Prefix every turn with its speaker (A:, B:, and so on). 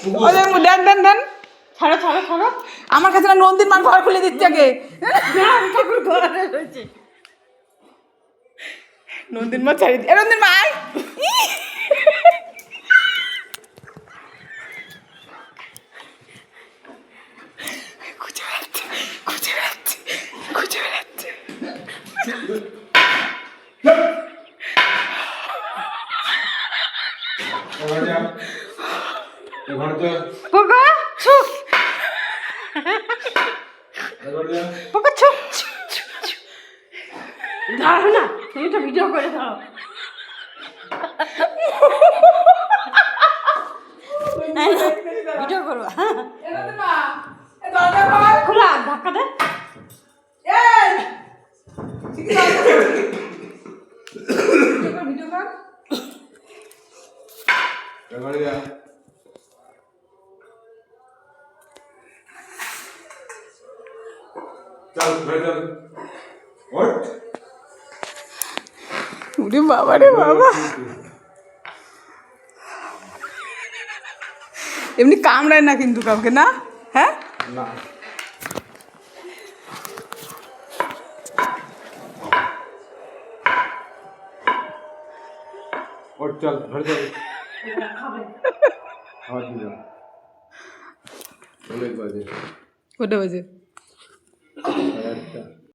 A: দেন দেন দেন, ছাড়ো ছাড়ো ছাড়ো। আমার কাছে না নন্দিন মা ঘর খুলে দিচ্ছে আগে। নন্দিন মা ছাড়ি দিয়ে, নন্দিন মা আয়। খুঁজে বেড়াচ্ছে খুঁজে বেড়াচ্ছে খুঁজে বেড়াচ্ছে। পোকা ছুপ, পোকা ছুপ। দাঁড়াও না, তুমি তো ভিডিও করে দাও। ভিডিও করবো খোলা, ধাক্কা দে। ভিডিও কর। ওরে বাবা রে বাবা, এমনি কামড়ায় না কিন্তু কাউকে, না? হ্যাঁ
B: না ওর চল ধরে চল খাবার দিয়ে দাও। অনেক বাজে
A: কটা বাজে?
B: 1:30